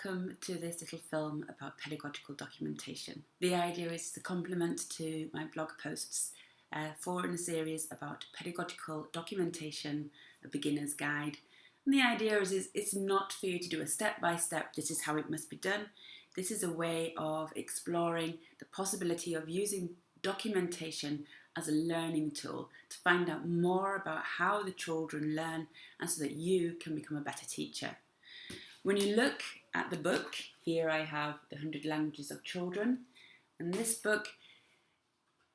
welcome to this little film about pedagogical documentation. The idea is to complement to my blog posts in a series about pedagogical documentation, a beginner's guide. And the idea is it's not for you to do a step-by-step, this is how it must be done. This is a way of exploring the possibility of using documentation as a learning tool to find out more about how the children learn and so that you can become a better teacher. When you look at the book, here I have the 100 Languages of Children, and this book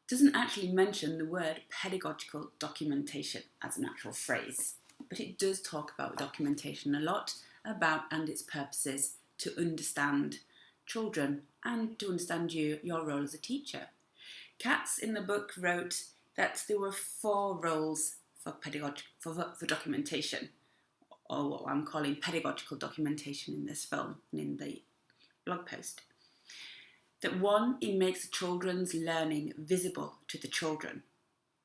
doesn't actually mention the word pedagogical documentation as an actual phrase, but it does talk about documentation a lot, and its purposes to understand children and to understand your role as a teacher. Katz in the book wrote that there were 4 roles for documentation, or what I'm calling pedagogical documentation in this film and in the blog post. That 1, it makes the children's learning visible to the children.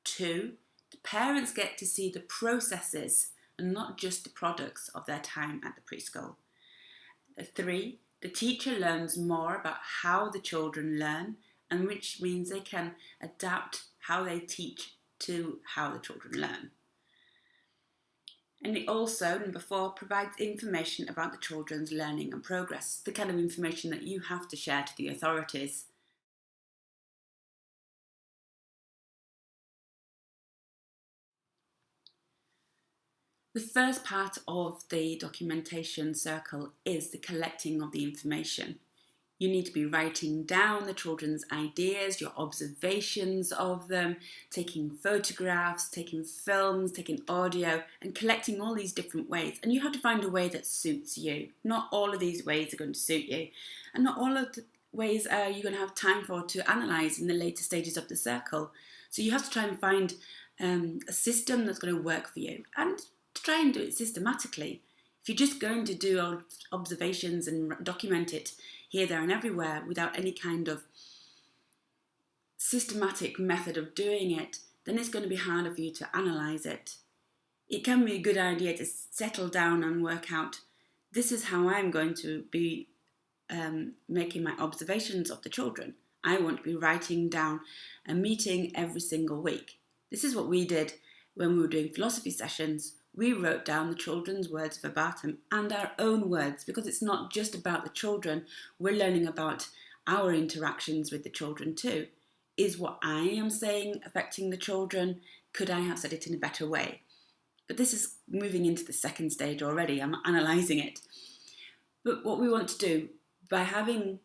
2, the parents get to see the processes and not just the products of their time at the preschool. 3, the teacher learns more about how the children learn, and which means they can adapt how they teach to how the children learn. And it also, number 4, provides information about the children's learning and progress, the kind of information that you have to share to the authorities. The first part of the documentation circle is the collecting of the information. You need to be writing down the children's ideas, your observations of them, taking photographs, taking films, taking audio, and collecting all these different ways. And you have to find a way that suits you. Not all of these ways are going to suit you. And not all of the ways are you going to have time for to analyse in the later stages of the circle. So you have to try and find a system that's going to work for you. And to try and do it systematically. If you're just going to do observations and document it here, there and everywhere without any kind of systematic method of doing it, then it's going to be harder for you to analyse it. It can be a good idea to settle down and work out, this is how I'm going to be making my observations of the children. I want to be writing down a meeting every single week. This is what we did when we were doing philosophy sessions. We wrote down the children's words verbatim and our own words, because it's not just about the children, we're learning about our interactions with the children too. Is what I am saying affecting the children? Could I have said it in a better way? But this is moving into the second stage already, I'm analysing it. But what we want to do, by having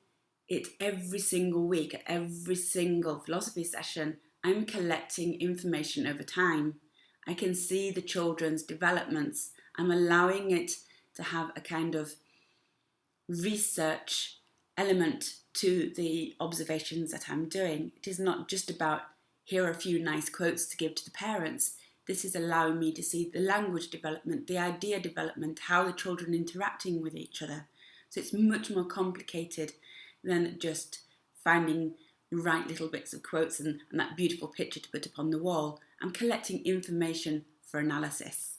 it every single week, at every single philosophy session, I'm collecting information over time. I can see the children's developments. I'm allowing it to have a kind of research element to the observations that I'm doing. It is not just about, here are a few nice quotes to give to the parents. This is allowing me to see the language development, the idea development, how the children are interacting with each other. So it's much more complicated than just finding right little bits of quotes and that beautiful picture to put up on the wall. I'm collecting information for analysis.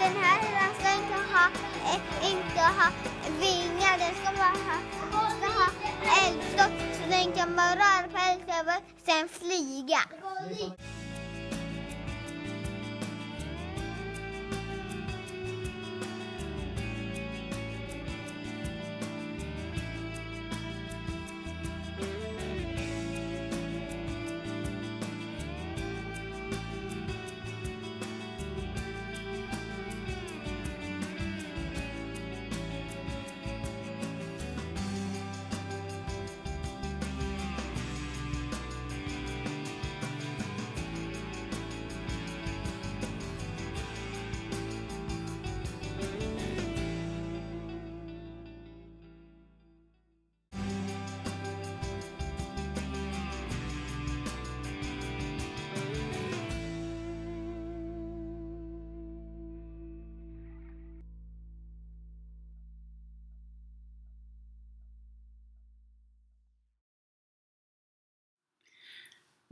Den här ska inte ha vingar, den ska ha eldstock så den kan bara röra på eldstoven, sen flyga.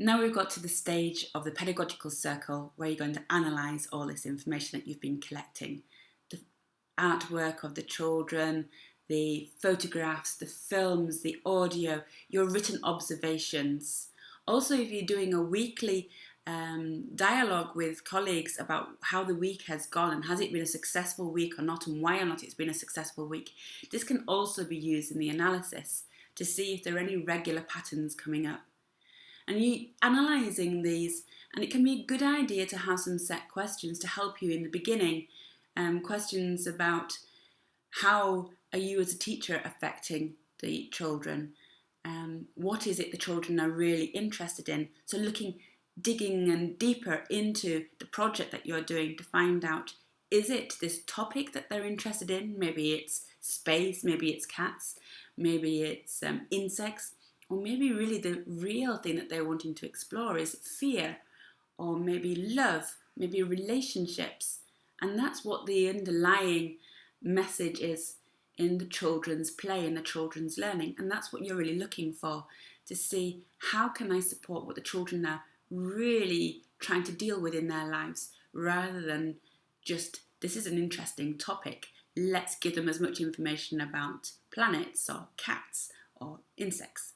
Now we've got to the stage of the pedagogical circle where you're going to analyse all this information that you've been collecting. The artwork of the children, the photographs, the films, the audio, your written observations. Also, if you're doing a weekly dialogue with colleagues about how the week has gone and has it been a successful week or not, and why or not it's been a successful week, this can also be used in the analysis to see if there are any regular patterns coming up. And you analysing these, and it can be a good idea to have some set questions to help you in the beginning. Questions about how are you as a teacher affecting the children? What is it the children are really interested in? So digging and deeper into the project that you're doing to find out, is it this topic that they're interested in? Maybe it's space, maybe it's cats, maybe it's insects, or maybe really the real thing that they're wanting to explore is fear, or maybe love, maybe relationships. And that's what the underlying message is in the children's play and the children's learning. And that's what you're really looking for, to see how can I support what the children are really trying to deal with in their lives, rather than just, this is an interesting topic, let's give them as much information about planets or cats or insects.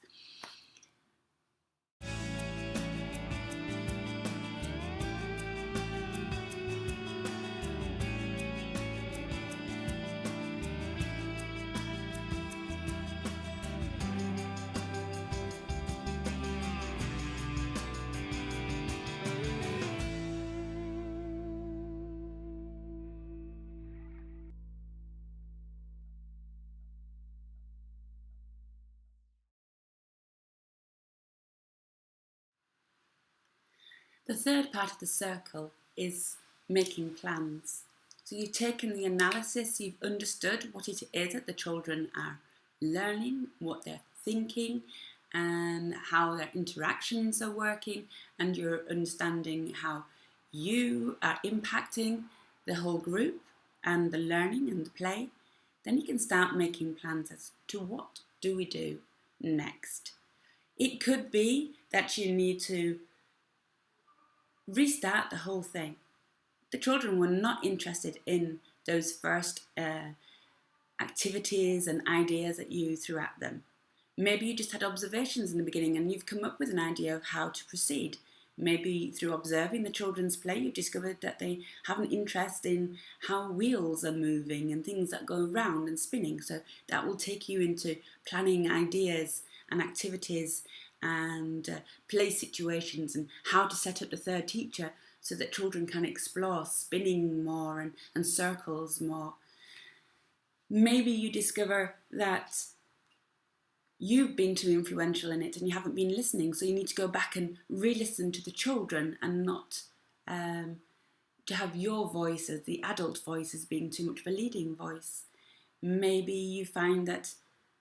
The third part of the circle is making plans. So you've taken the analysis, you've understood what it is that the children are learning, what they're thinking, and how their interactions are working, and you're understanding how you are impacting the whole group and the learning and the play. Then you can start making plans as to what do we do next. It could be that you need to restart the whole thing. The children were not interested in those first activities and ideas that you threw at them. Maybe you just had observations in the beginning and you've come up with an idea of how to proceed. Maybe through observing the children's play, you've discovered that they have an interest in how wheels are moving and things that go round and spinning. So that will take you into planning ideas and activities and play situations and how to set up the third teacher so that children can explore spinning more and circles more. Maybe you discover that you've been too influential in it and you haven't been listening, so you need to go back and re-listen to the children and not to have your voice as the adult voice as being too much of a leading voice. Maybe you find that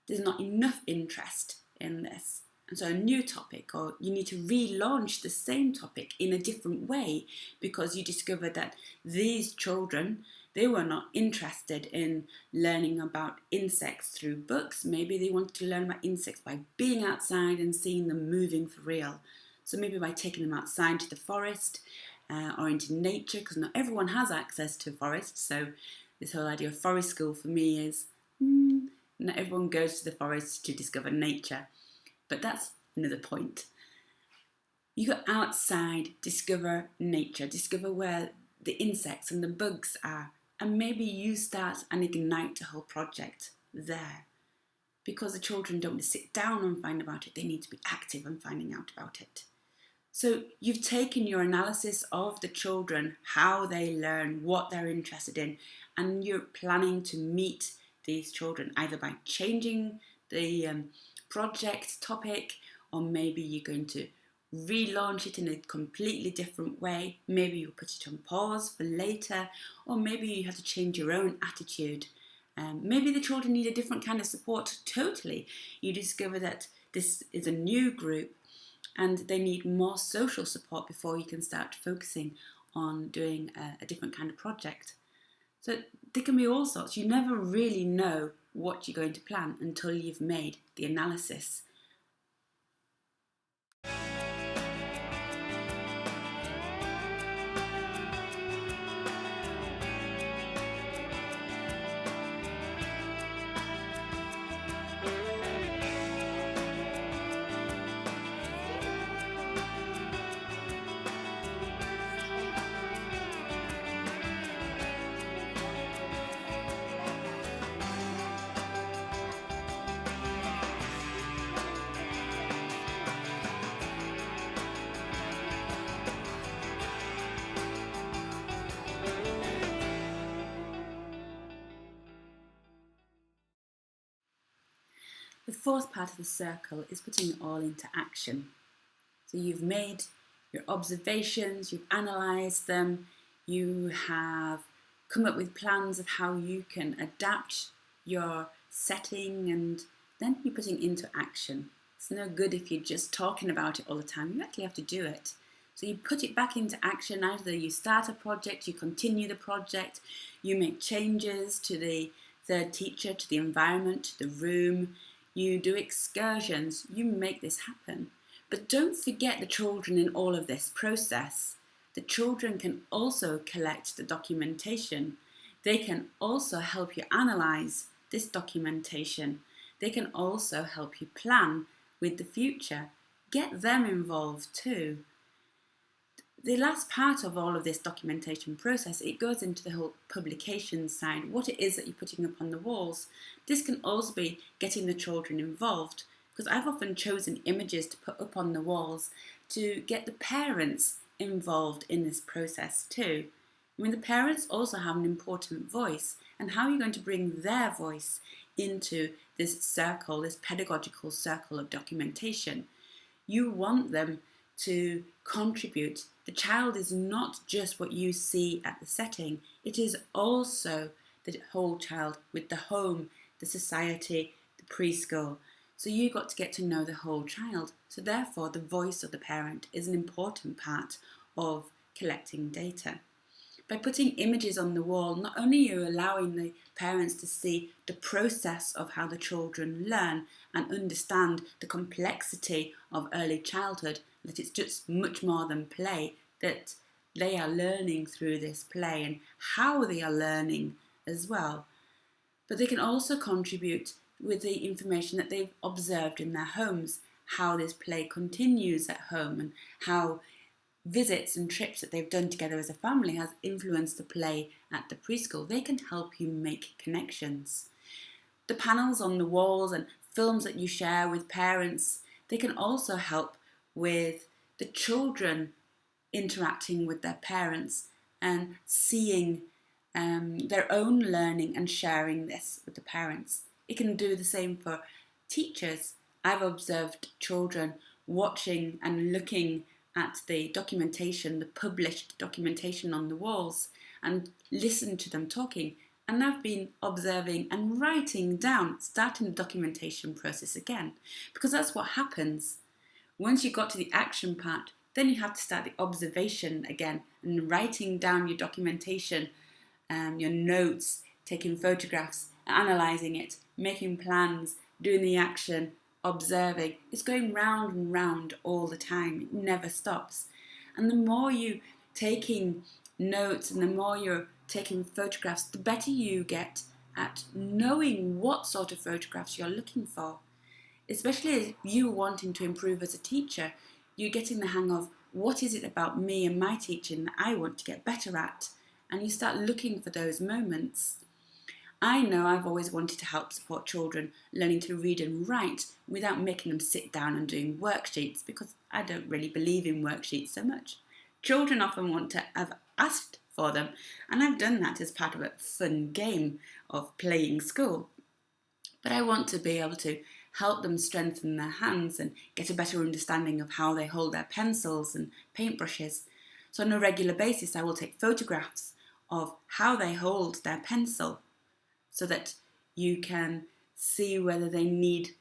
there's not enough interest in this, and so a new topic, or you need to relaunch the same topic in a different way because you discovered that these children, they were not interested in learning about insects through books. Maybe they wanted to learn about insects by being outside and seeing them moving for real. So maybe by taking them outside to the forest or into nature, because not everyone has access to forests. So this whole idea of forest school for me is not everyone goes to the forest to discover nature. But that's another point. You go outside, discover nature, discover where the insects and the bugs are, and maybe you start and ignite the whole project there. Because the children don't want to sit down and find about it, they need to be active and finding out about it. So you've taken your analysis of the children, how they learn, what they're interested in, and you're planning to meet these children either by changing the project topic, or maybe you're going to relaunch it in a completely different way. Maybe you'll put it on pause for later, or maybe you have to change your own attitude. Maybe the children need a different kind of support totally. You discover that this is a new group and they need more social support before you can start focusing on doing a different kind of project. So there can be all sorts. You never really know what you're going to plan until you've made the analysis. fourth part of the circle is putting it all into action. So you've made your observations, you've analysed them, you have come up with plans of how you can adapt your setting, and then you're putting it into action. It's no good if you're just talking about it all the time. You actually have to do it. So you put it back into action. Either you start a project, you continue the project, you make changes to the third teacher, to the environment, to the room, you do excursions, you make this happen. But don't forget the children in all of this process. The children can also collect the documentation. They can also help you analyse this documentation. They can also help you plan with the future. Get them involved too. The last part of all of this documentation process, it goes into the whole publication side, what it is that you're putting up on the walls. This can also be getting the children involved, because I've often chosen images to put up on the walls to get the parents involved in this process too. I mean, the parents also have an important voice, and how are you going to bring their voice into this circle, this pedagogical circle of documentation? You want them to contribute. The child is not just what you see at the setting, it is also the whole child with the home, the society, the preschool. So you've got to get to know the whole child. So therefore the voice of the parent is an important part of collecting data. By putting images on the wall, not only are you allowing the parents to see the process of how the children learn and understand the complexity of early childhood, that it's just much more than play, that they are learning through this play and how they are learning as well. But they can also contribute with the information that they've observed in their homes, how this play continues at home and how visits and trips that they've done together as a family has influenced the play at the preschool. They can help you make connections. The panels on the walls and films that you share with parents, they can also help with the children interacting with their parents and seeing their own learning and sharing this with the parents. It can do the same for teachers. I've observed children watching and looking at the documentation, the published documentation on the walls, and listen to them talking. And I've been observing and writing down, starting the documentation process again, because that's what happens. Once you got to the action part, then you have to start the observation again and writing down your documentation, your notes, taking photographs, analysing it, making plans, doing the action, observing. It's going round and round all the time. It never stops. And the more you taking notes and the more you're taking photographs, the better you get at knowing what sort of photographs you're looking for. Especially if you wanting to improve as a teacher, you're getting the hang of what is it about me and my teaching that I want to get better at, and you start looking for those moments. I know I've always wanted to help support children learning to read and write without making them sit down and doing worksheets, because I don't really believe in worksheets so much. Children often want to have asked for them, and I've done that as part of a fun game of playing school. But I want to be able to help them strengthen their hands and get a better understanding of how they hold their pencils and paintbrushes. So on a regular basis I will take photographs of how they hold their pencil, so that you can see whether they need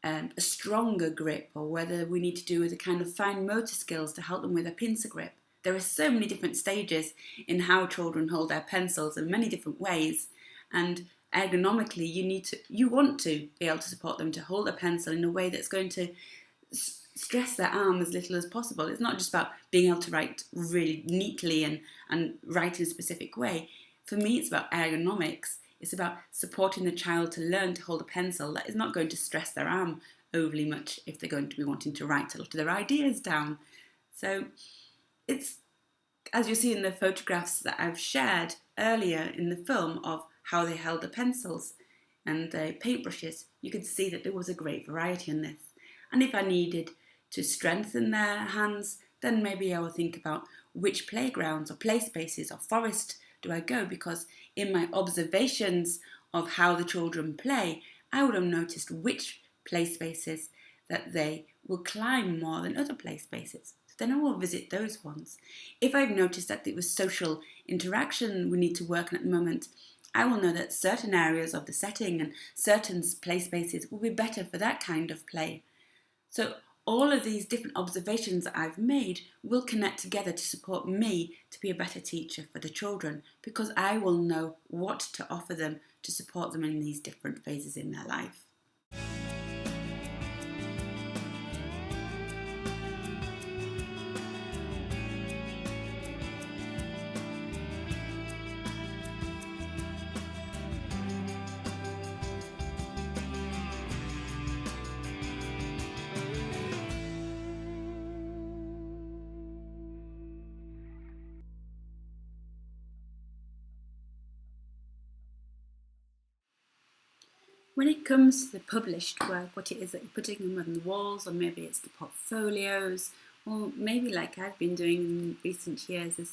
a stronger grip, or whether we need to do with the kind of fine motor skills to help them with a pincer grip. There are so many different stages in how children hold their pencils in many different ways, and ergonomically you want to be able to support them to hold a pencil in a way that's going to stress their arm as little as possible. It's not just about being able to write really neatly and write in a specific way. For me, it's about ergonomics. It's about supporting the child to learn to hold a pencil that is not going to stress their arm overly much if they're going to be wanting to write a lot of their ideas down. So it's, as you see in the photographs that I've shared earlier in the film of how they held the pencils and the paintbrushes, you could see that there was a great variety in this. And if I needed to strengthen their hands, then maybe I will think about which playgrounds or play spaces or forest do I go, because in my observations of how the children play, I would have noticed which play spaces that they will climb more than other play spaces. So then I will visit those ones. If I've noticed that it was social interaction we need to work on at the moment, I will know that certain areas of the setting and certain play spaces will be better for that kind of play. So all of these different observations that I've made will connect together to support me to be a better teacher for the children, because I will know what to offer them to support them in these different phases in their life. When it comes to the published work, what it is that you're putting them on the walls, or maybe it's the portfolios, or maybe like I've been doing in recent years, is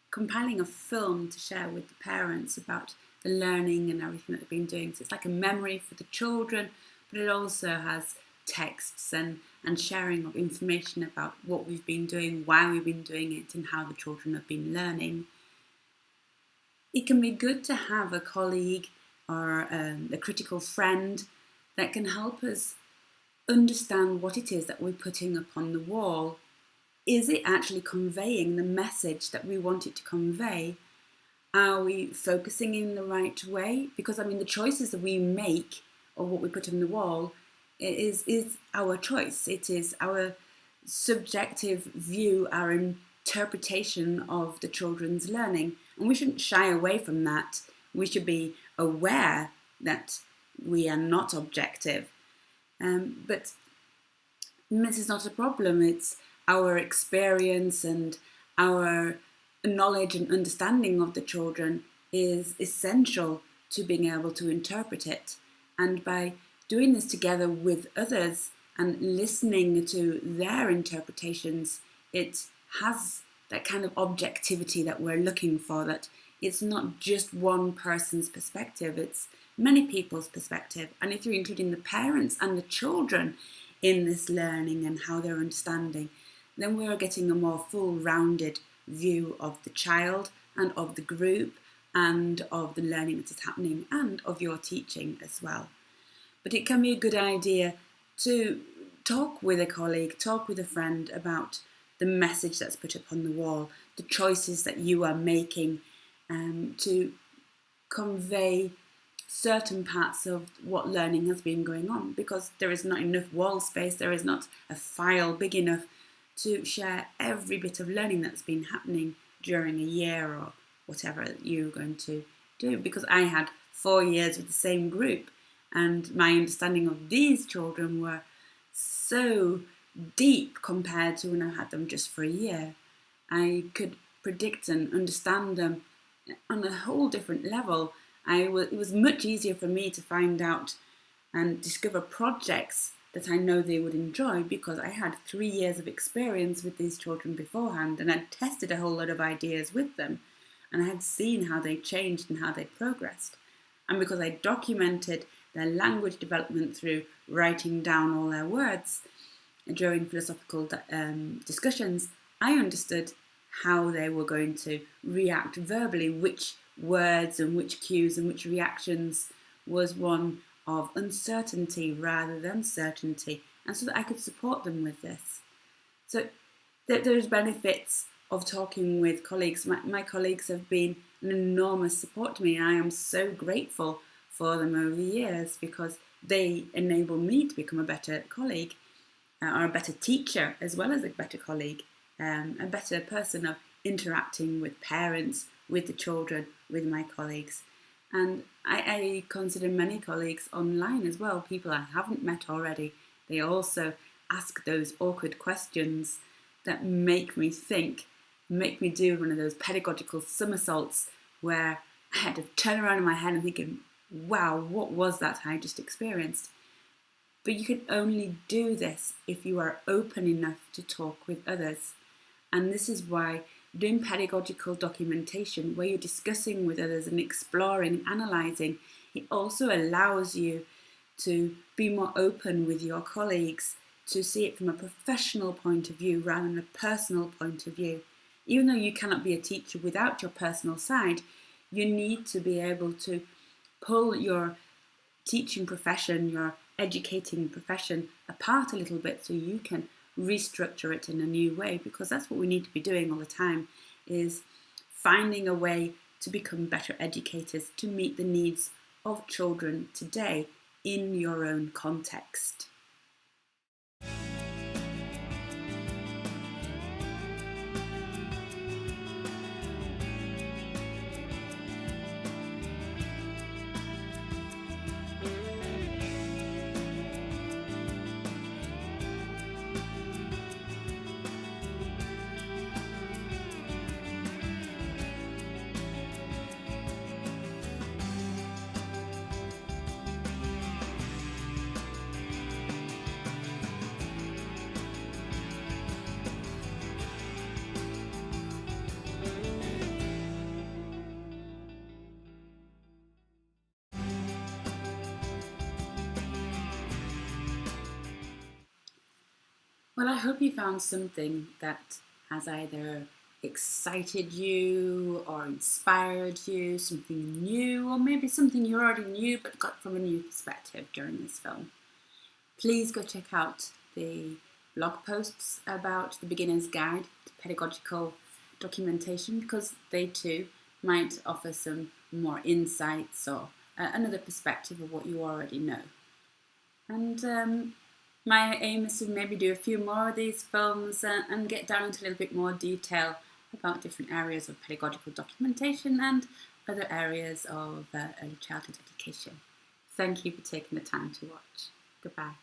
compiling a film to share with the parents about the learning and everything that they've been doing. So it's like a memory for the children, but it also has texts and sharing of information about what we've been doing, why we've been doing it, and how the children have been learning. It can be good to have a colleague or a critical friend that can help us understand what it is that we're putting up on the wall. Is it actually conveying the message that we want it to convey? Are we focusing in the right way? Because the choices that we make or what we put on the wall is our choice. It is our subjective view, our interpretation of the children's learning. And we shouldn't shy away from that. We should be aware that we are not objective. But this is not a problem. It's our experience and our knowledge and understanding of the children is essential to being able to interpret it. And by doing this together with others and listening to their interpretations, it has that kind of objectivity that we're looking for, that it's not just one person's perspective, it's many people's perspective. And if you're including the parents and the children in this learning and how they're understanding, then we're getting a more full-rounded view of the child and of the group and of the learning that is happening and of your teaching as well. But it can be a good idea to talk with a colleague, talk with a friend about the message that's put up on the wall, the choices that you are making to convey certain parts of what learning has been going on, because there is not enough wall space, there is not a file big enough to share every bit of learning that's been happening during a year or whatever you're going to do. Because I had 4 years with the same group, and my understanding of these children were so deep compared to when I had them just for a year. I could predict and understand them on a whole different level. It was much easier for me to find out and discover projects that I know they would enjoy, because I had 3 years of experience with these children beforehand, and I'd tested a whole lot of ideas with them, and I had seen how they changed and how they progressed. And because I documented their language development through writing down all their words during philosophical discussions, I understood how they were going to react verbally, which words and which cues and which reactions was one of uncertainty rather than certainty, and so that I could support them with this. So there's benefits of talking with colleagues. My colleagues have been an enormous support to me, and I am so grateful for them over the years, because they enable me to become a better colleague, or a better teacher as well as a better colleague, a better person of interacting with parents, with the children, with my colleagues. And I consider many colleagues online as well, people I haven't met already. They also ask those awkward questions that make me think, make me do one of those pedagogical somersaults where I had to turn around in my head and thinking, wow, what was that I just experienced? But you can only do this if you are open enough to talk with others. And this is why doing pedagogical documentation, where you're discussing with others and exploring, analysing, it also allows you to be more open with your colleagues, to see it from a professional point of view rather than a personal point of view. Even though you cannot be a teacher without your personal side, you need to be able to pull your teaching profession, your educating profession apart a little bit so you can restructure it in a new way, because that's what we need to be doing all the time, is finding a way to become better educators, to meet the needs of children today in your own context. Well, I hope you found something that has either excited you or inspired you, something new, or maybe something you already knew but got from a new perspective during this film. Please go check out the blog posts about the Beginner's Guide to Pedagogical Documentation, because they too might offer some more insights or another perspective of what you already know. And my aim is to maybe do a few more of these films and get down into a little bit more detail about different areas of pedagogical documentation and other areas of early childhood education. Thank you for taking the time to watch. Goodbye.